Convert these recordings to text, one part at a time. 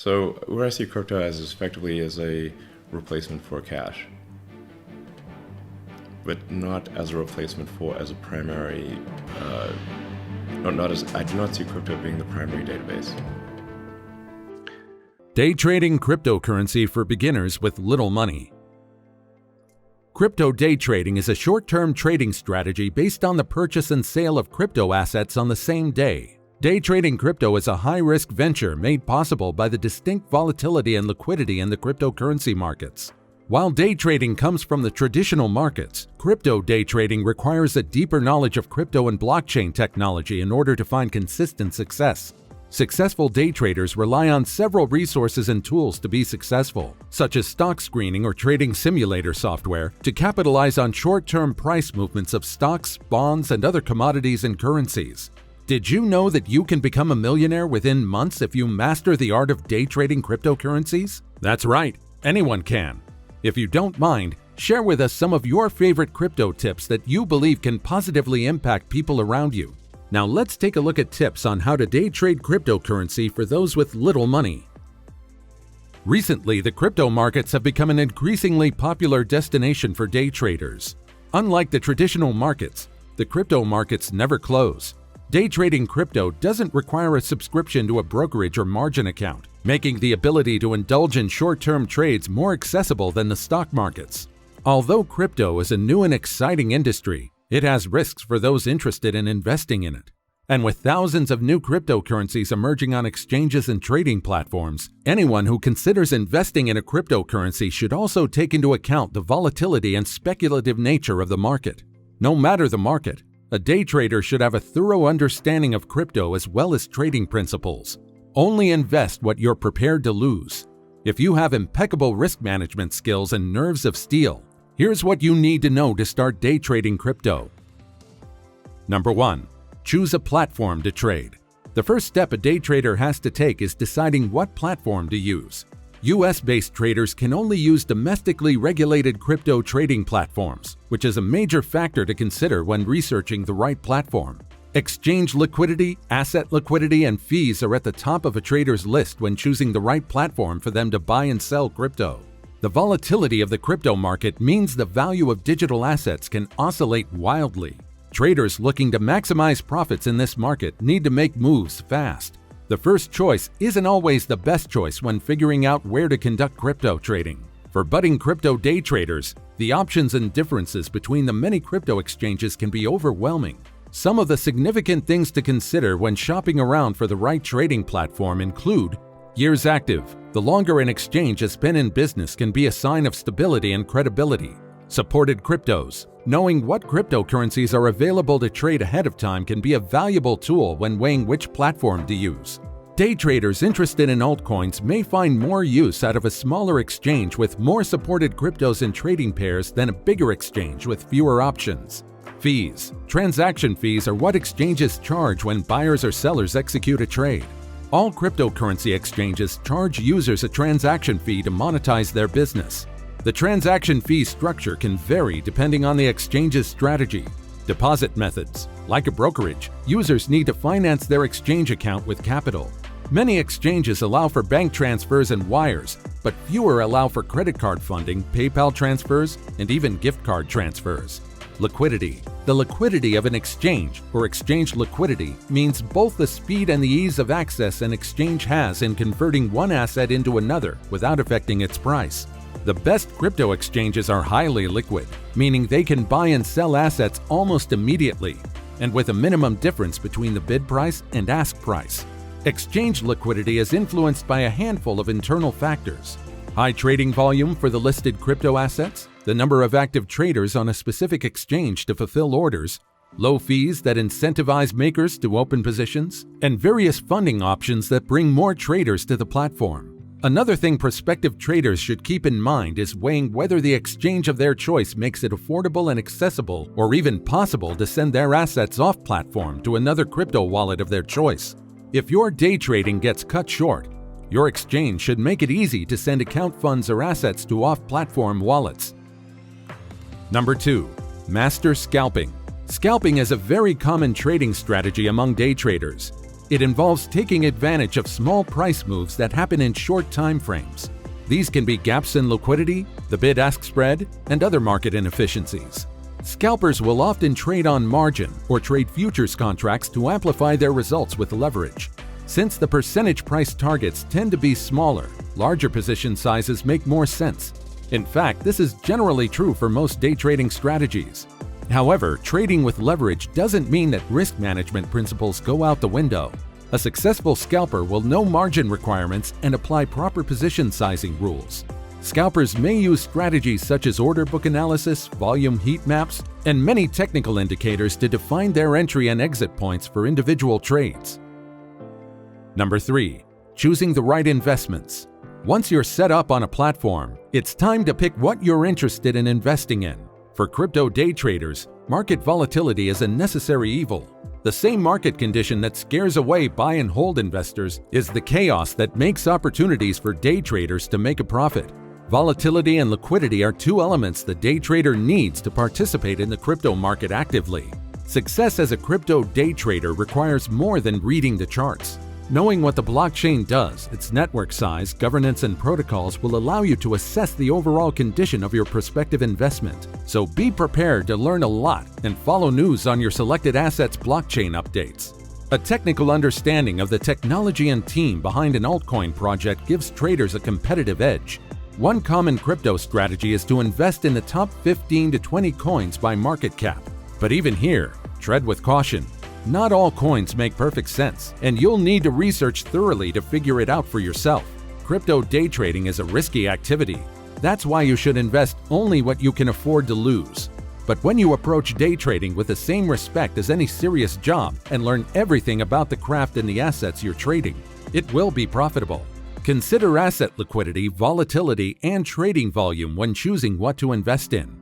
So where I see crypto as is effectively as a replacement for cash, but not as a replacement for as a primary. I do not see crypto being the primary database. Day trading cryptocurrency for beginners with little money. Crypto day trading is a short-term trading strategy based on the purchase and sale of crypto assets on the same day. Day trading crypto is a high-risk venture made possible by the distinct volatility and liquidity in the cryptocurrency markets. While day trading comes from the traditional markets, crypto day trading requires a deeper knowledge of crypto and blockchain technology in order to find consistent success. Successful day traders rely on several resources and tools to be successful, such as stock screening or trading simulator software, to capitalize on short-term price movements of stocks, bonds, and other commodities and currencies. Did you know that you can become a millionaire within months if you master the art of day trading cryptocurrencies? That's right, anyone can. If you don't mind, share with us some of your favorite crypto tips that you believe can positively impact people around you. Now let's take a look at tips on how to day trade cryptocurrency for those with little money. Recently, the crypto markets have become an increasingly popular destination for day traders. Unlike the traditional markets, the crypto markets never close. Day trading crypto doesn't require a subscription to a brokerage or margin account, making the ability to indulge in short-term trades more accessible than the stock markets. Although crypto is a new and exciting industry, it has risks for those interested in investing in it. And with thousands of new cryptocurrencies emerging on exchanges and trading platforms, anyone who considers investing in a cryptocurrency should also take into account the volatility and speculative nature of the market. No matter the market, a day trader should have a thorough understanding of crypto as well as trading principles. Only invest what you're prepared to lose. If you have impeccable risk management skills and nerves of steel, here's what you need to know to start day trading crypto. Number 1. Choose a platform to trade. The first step a day trader has to take is deciding what platform to use. US-based traders can only use domestically regulated crypto trading platforms, which is a major factor to consider when researching the right platform. Exchange liquidity, asset liquidity, and fees are at the top of a trader's list when choosing the right platform for them to buy and sell crypto. The volatility of the crypto market means the value of digital assets can oscillate wildly. Traders looking to maximize profits in this market need to make moves fast. The first choice isn't always the best choice when figuring out where to conduct crypto trading. For budding crypto day traders, the options and differences between the many crypto exchanges can be overwhelming. Some of the significant things to consider when shopping around for the right trading platform include years active. The longer an exchange has been in business can be a sign of stability and credibility. Supported cryptos. Knowing what cryptocurrencies are available to trade ahead of time can be a valuable tool when weighing which platform to use. Day traders interested in altcoins may find more use out of a smaller exchange with more supported cryptos and trading pairs than a bigger exchange with fewer options. Fees. Transaction fees are what exchanges charge when buyers or sellers execute a trade. All cryptocurrency exchanges charge users a transaction fee to monetize their business. The transaction fee structure can vary depending on the exchange's strategy. Deposit methods. Like a brokerage, users need to finance their exchange account with capital. Many exchanges allow for bank transfers and wires, but fewer allow for credit card funding, PayPal transfers, and even gift card transfers. Liquidity. The liquidity of an exchange, or exchange liquidity, means both the speed and the ease of access an exchange has in converting one asset into another without affecting its price. The best crypto exchanges are highly liquid, meaning they can buy and sell assets almost immediately, and with a minimum difference between the bid price and ask price. Exchange liquidity is influenced by a handful of internal factors: high trading volume for the listed crypto assets, the number of active traders on a specific exchange to fulfill orders, low fees that incentivize makers to open positions, and various funding options that bring more traders to the platform. Another thing prospective traders should keep in mind is weighing whether the exchange of their choice makes it affordable and accessible or even possible to send their assets off platform to another crypto wallet of their choice. If your day trading gets cut short, your exchange should make it easy to send account funds or assets to off-platform wallets. Number 2. Master scalping. Scalping is a very common trading strategy among day traders. It involves taking advantage of small price moves that happen in short time frames. These can be gaps in liquidity, the bid-ask spread, and other market inefficiencies. Scalpers will often trade on margin or trade futures contracts to amplify their results with leverage. Since the percentage price targets tend to be smaller, larger position sizes make more sense. In fact, this is generally true for most day trading strategies. However, trading with leverage doesn't mean that risk management principles go out the window. A successful scalper will know margin requirements and apply proper position sizing rules. Scalpers may use strategies such as order book analysis, volume heat maps, and many technical indicators to define their entry and exit points for individual trades. Number 3. Choosing the right investments. Once you're set up on a platform, it's time to pick what you're interested in investing in. For crypto day traders, market volatility is a necessary evil. The same market condition that scares away buy and hold investors is the chaos that makes opportunities for day traders to make a profit. Volatility and liquidity are two elements the day trader needs to participate in the crypto market actively. Success as a crypto day trader requires more than reading the charts. Knowing what the blockchain does, its network size, governance, and protocols will allow you to assess the overall condition of your prospective investment. So be prepared to learn a lot and follow news on your selected assets' blockchain updates. A technical understanding of the technology and team behind an altcoin project gives traders a competitive edge. One common crypto strategy is to invest in the top 15 to 20 coins by market cap. But even here, tread with caution. Not all coins make perfect sense, and you'll need to research thoroughly to figure it out for yourself. Crypto day trading is a risky activity. That's why you should invest only what you can afford to lose. But when you approach day trading with the same respect as any serious job and learn everything about the craft and the assets you're trading, it will be profitable. Consider asset liquidity, volatility, and trading volume when choosing what to invest in.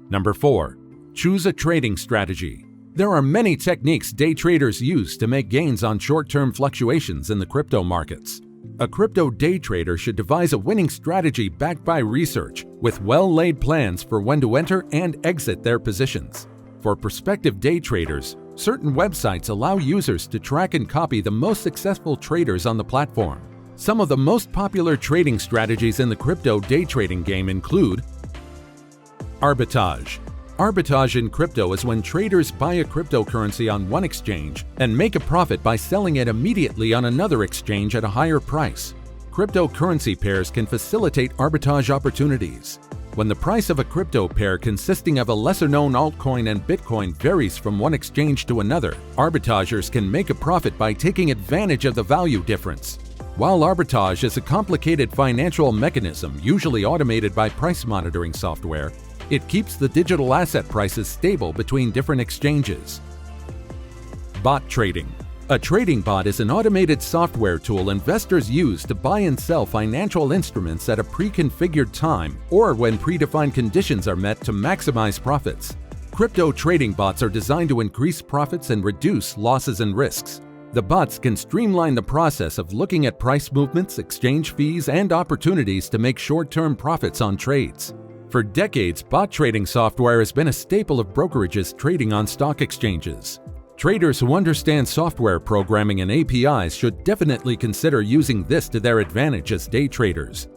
Number 4. Choose a trading strategy. There are many techniques day traders use to make gains on short-term fluctuations in the crypto markets. A crypto day trader should devise a winning strategy backed by research, with well-laid plans for when to enter and exit their positions. For prospective day traders, certain websites allow users to track and copy the most successful traders on the platform. Some of the most popular trading strategies in the crypto day trading game include Arbitrage. Arbitrage in crypto is when traders buy a cryptocurrency on one exchange and make a profit by selling it immediately on another exchange at a higher price. Cryptocurrency pairs can facilitate arbitrage opportunities. When the price of a crypto pair consisting of a lesser-known altcoin and Bitcoin varies from one exchange to another, arbitrageurs can make a profit by taking advantage of the value difference. While arbitrage is a complicated financial mechanism usually automated by price monitoring software, it keeps the digital asset prices stable between different exchanges. Bot trading. A trading bot is an automated software tool investors use to buy and sell financial instruments at a pre-configured time or when predefined conditions are met to maximize profits. Crypto trading bots are designed to increase profits and reduce losses and risks. The bots can streamline the process of looking at price movements, exchange fees, and opportunities to make short-term profits on trades. For decades, bot trading software has been a staple of brokerages trading on stock exchanges. Traders who understand software programming and APIs should definitely consider using this to their advantage as day traders.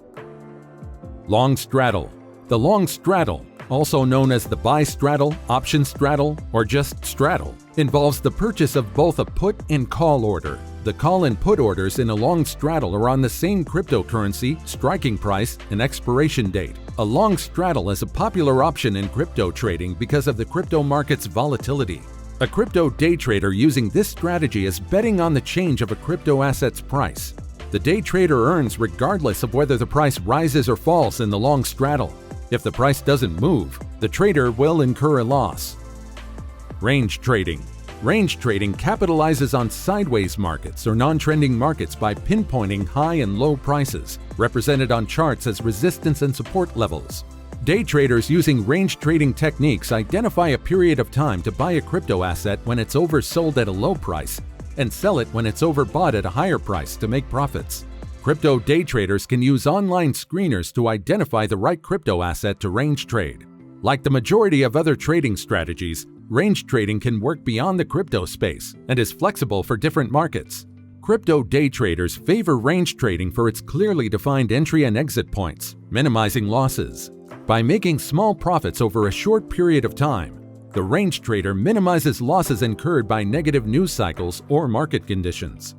Long straddle. The long straddle, also known as the buy straddle, option straddle, or just straddle, involves the purchase of both a put and call order. The call and put orders in a long straddle are on the same cryptocurrency, striking price, and expiration date. A long straddle is a popular option in crypto trading because of the crypto market's volatility. A crypto day trader using this strategy is betting on the change of a crypto asset's price. The day trader earns regardless of whether the price rises or falls in the long straddle. If the price doesn't move, the trader will incur a loss. Range trading. Range trading capitalizes on sideways markets or non-trending markets by pinpointing high and low prices, represented on charts as resistance and support levels. Day traders using range trading techniques identify a period of time to buy a crypto asset when it's oversold at a low price and sell it when it's overbought at a higher price to make profits. Crypto day traders can use online screeners to identify the right crypto asset to range trade. Like the majority of other trading strategies, Range trading can work beyond the crypto space and is flexible for different markets. Crypto day traders favor range trading for its clearly defined entry and exit points, minimizing losses. By making small profits over a short period of time, the range trader minimizes losses incurred by negative news cycles or market conditions.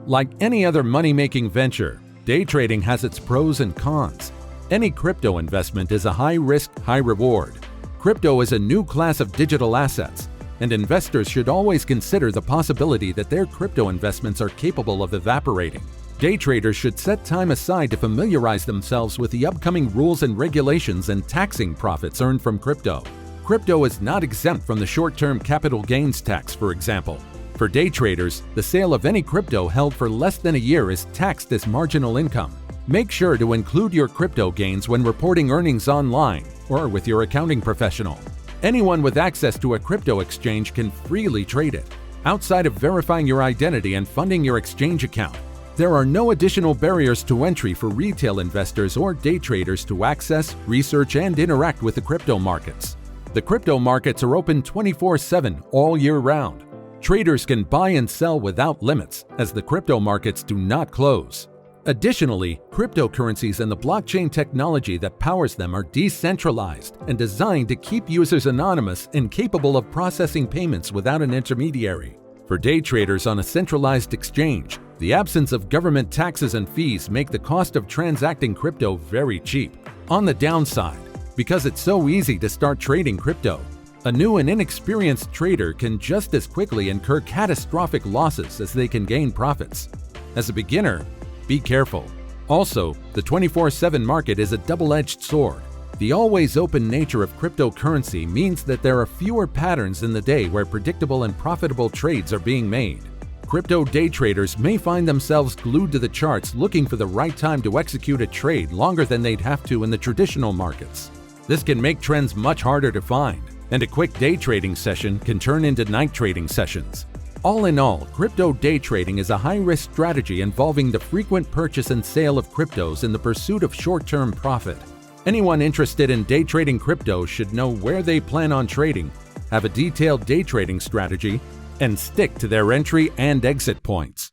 Like any other money-making venture, day trading has its pros and cons. Any crypto investment is a high-risk, high-reward. Crypto is a new class of digital assets, and investors should always consider the possibility that their crypto investments are capable of evaporating. Day traders should set time aside to familiarize themselves with the upcoming rules and regulations and taxing profits earned from crypto. Crypto is not exempt from the short-term capital gains tax, for example. For day traders, the sale of any crypto held for less than a year is taxed as marginal income. Make sure to include your crypto gains when reporting earnings online or with your accounting professional. Anyone with access to a crypto exchange can freely trade it. Outside of verifying your identity and funding your exchange account, there are no additional barriers to entry for retail investors or day traders to access, research, and interact with the crypto markets. The crypto markets are open 24/7 all year round. Traders can buy and sell without limits, as the crypto markets do not close. Additionally, cryptocurrencies and the blockchain technology that powers them are decentralized and designed to keep users anonymous and capable of processing payments without an intermediary. For day traders on a centralized exchange, the absence of government taxes and fees make the cost of transacting crypto very cheap. On the downside, because it's so easy to start trading crypto, a new and inexperienced trader can just as quickly incur catastrophic losses as they can gain profits. As a beginner, be careful. Also, the 24/7 market is a double-edged sword. The always-open nature of cryptocurrency means that there are fewer patterns in the day where predictable and profitable trades are being made. Crypto day traders may find themselves glued to the charts looking for the right time to execute a trade longer than they'd have to in the traditional markets. This can make trends much harder to find, and a quick day trading session can turn into night trading sessions. All in all, crypto day trading is a high-risk strategy involving the frequent purchase and sale of cryptos in the pursuit of short-term profit. Anyone interested in day trading crypto should know where they plan on trading, have a detailed day trading strategy, and stick to their entry and exit points.